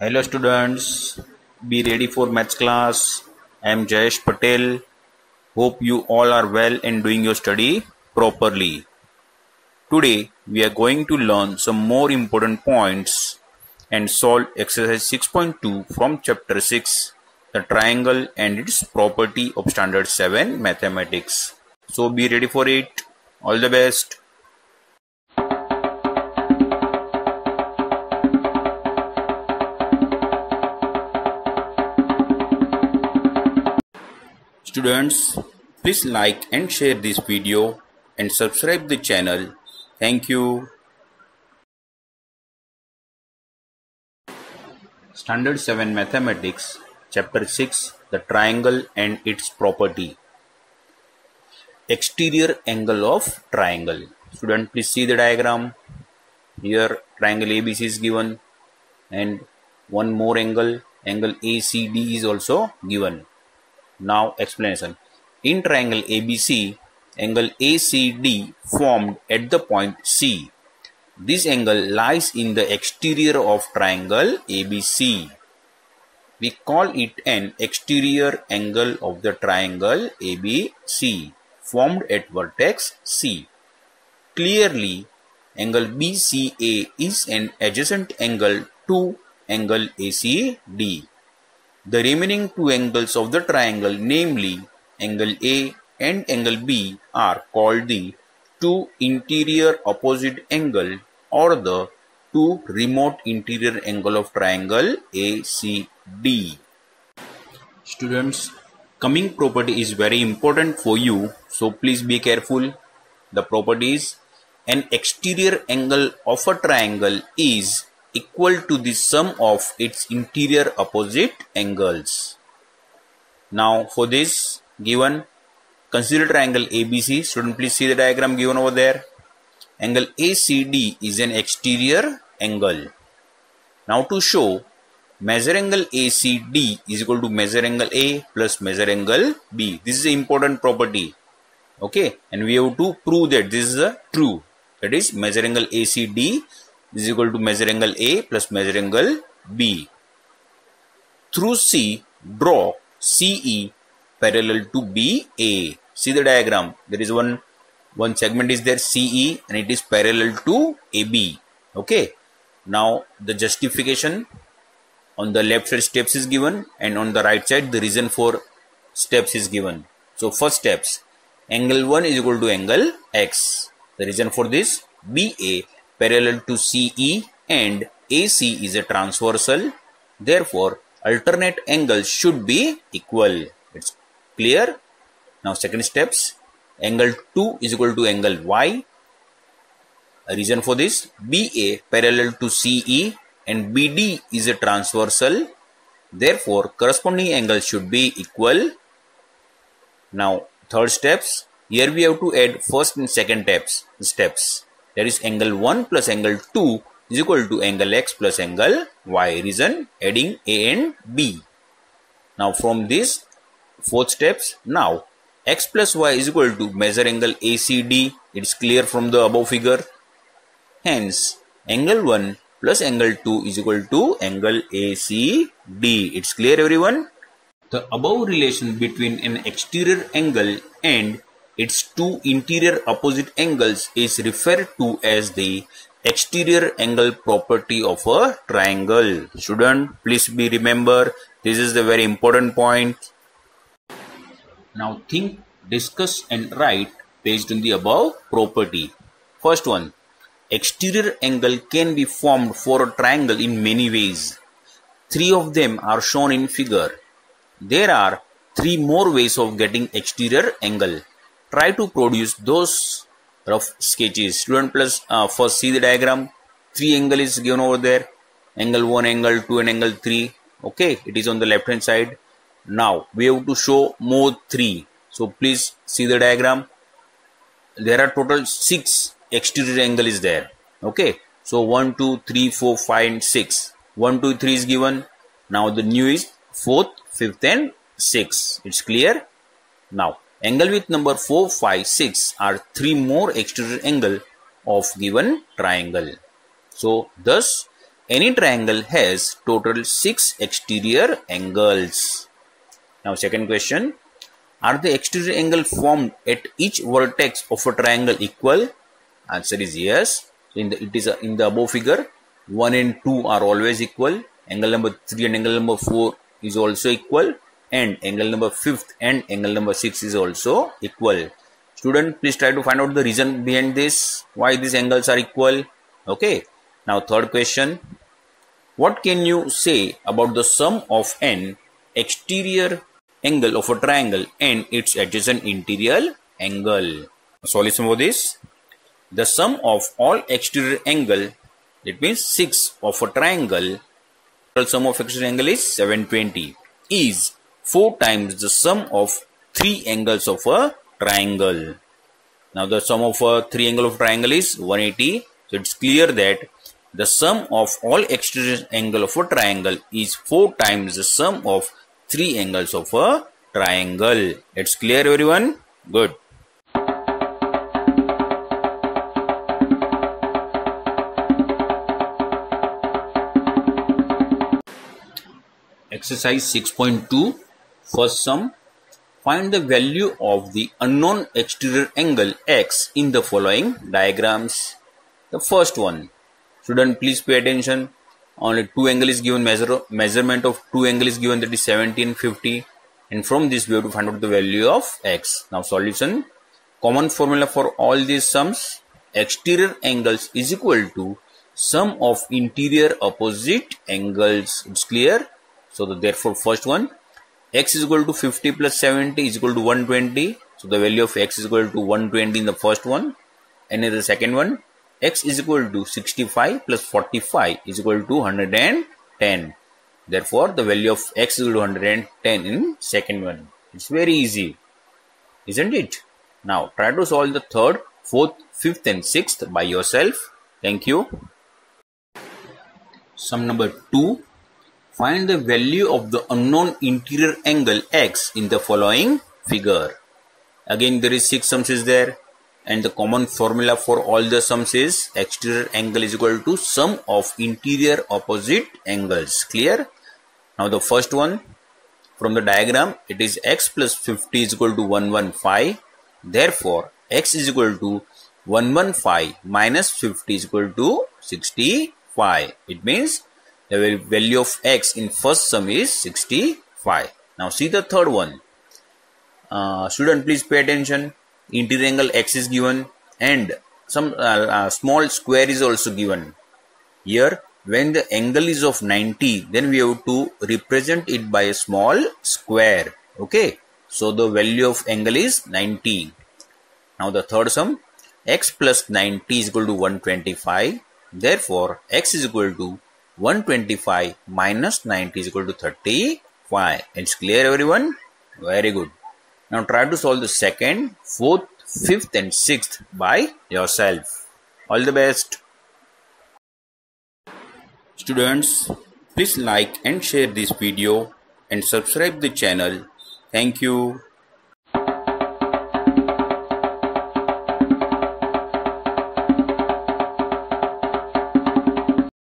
Hello students, be ready for maths class. I am Jayesh Patel. Hope you all are well and doing your study properly. Today we are going to learn some more important points and solve exercise 6.2 from chapter 6, the triangle and its property of standard 7 mathematics. So be ready for it. All the best. Students, please like and share this video and subscribe the channel. Thank you. Standard 7 Mathematics, Chapter 6, the triangle and its property. Exterior angle of triangle. Student, please see the diagram. Here triangle ABC is given and one more angle ACD is also given. Now explanation. In triangle ABC, angle ACD formed at the point C. This angle lies in the exterior of triangle ABC. We call it an exterior angle of the triangle ABC formed at vertex C. Clearly, angle BCA is an adjacent angle to angle ACD. The remaining two angles of the triangle, namely angle A and angle B, are called the two interior opposite angle or the two remote interior angle of triangle ACD. Students, coming property is very important for you, so please be careful. The property is an exterior angle of a triangle is equal to the sum of its interior opposite angles. Now for this given, consider triangle ABC. Student, please see the diagram given over there. Angle ACD is an exterior angle. Now to show, measure angle ACD is equal to measure angle A plus measure angle B. This is an important property. Okay, and we have to prove that this is true. That is, measure angle ACD is equal to measure angle A plus measure angle B. Through C, draw CE parallel to BA. See the diagram. There is one segment is there, CE, and it is parallel to AB. Okay. Now the justification, on the left side steps is given and on the right side the reason for steps is given. So first steps, angle 1 is equal to angle X. The reason for this, BA parallel to CE and AC is a transversal. Therefore, alternate angles should be equal. It's clear. Now second steps, angle 2 is equal to angle Y. A reason for this, BA parallel to CE and BD is a transversal. Therefore, corresponding angles should be equal. Now third steps, here we have to add first and second steps. That is, angle 1 plus angle 2 is equal to angle X plus angle Y. Reason, adding A and B. Now from this fourth steps, now X plus Y is equal to measure angle ACD. It is clear from the above figure. Hence, angle 1 plus angle 2 is equal to angle ACD. It's clear, everyone? The above relation between an exterior angle and its two interior opposite angles is referred to as the exterior angle property of a triangle. Student, please be remember, this is the very important point. Now think, discuss and write based on the above property. First one, exterior angle can be formed for a triangle in many ways. Three of them are shown in figure. There are three more ways of getting exterior angle. Try to produce those rough sketches. Student, plus first see the diagram. Three angle is given over there. Angle 1, angle 2 and angle 3. Okay, it is on the left hand side. Now we have to show more 3. So please see the diagram. There are total 6 exterior angle is there. Okay, so 1, 2, 3, 4, 5 and 6. 1, 2, 3 is given. Now the new is 4th, 5th and 6th. It's clear. Now angle with number 4, 5, 6 are 3 more exterior angle of given triangle. So thus any triangle has total 6 exterior angles. Now second question, are the exterior angle formed at each vertex of a triangle equal? Answer is yes. In the above figure, 1 and 2 are always equal. Angle number 3 and angle number 4 is also equal, and angle number 5 and angle number 6 is also equal. Student, please try to find out the reason behind this, why these angles are equal. Okay. Now third question, what can you say about the sum of an exterior angle of a triangle and its adjacent interior angle? Solution for this, the sum of all exterior angle, that means 6 of a triangle, total sum of exterior angle is 720, is 4 times the sum of 3 angles of a triangle. Now the sum of a 3 angle of triangle is 180. So it's clear that the sum of all exterior angle of a triangle is 4 times the sum of 3 angles of a triangle. It's clear, everyone? Good. Exercise 6.2, first sum. Find the value of the unknown exterior angle x in the following diagrams. The first one, student, please pay attention. Only 2 angle is given, measurement of 2 angle is given, that is 70 and 50, and from this we have to find out the value of x. Now solution, common formula for all these sums, exterior angles is equal to sum of interior opposite angles. It's clear? So therefore first one, x is equal to 50 plus 70 is equal to 120. So the value of x is equal to 120 in the first one. And in the second one, x is equal to 65 plus 45 is equal to 110. Therefore the value of x is equal to 110 in second one. It's very easy, isn't it? Now try to solve the third, fourth, fifth and sixth by yourself. Thank you. Sum number 2. Find the value of the unknown interior angle x in the following figure. Again there is 6 sums is there, and the common formula for all the sums is exterior angle is equal to sum of interior opposite angles. Clear? Now the first one, from the diagram, it is x plus 50 is equal to 115. Therefore x is equal to 115 minus 50 is equal to 65. It means the value of x in first sum is 65. Now see the third one. Student, please pay attention. Interior angle x is given, and some small square is also given. Here, when the angle is of 90, then we have to represent it by a small square. Okay. So the value of angle is 90. Now the third sum, x plus 90 is equal to 125. Therefore, x is equal to 125 minus 90 is equal to 35. It's clear, everyone? Very good. Now try to solve the second, fourth, fifth and sixth by yourself. All the best. Students, please like and share this video and subscribe the channel. Thank you.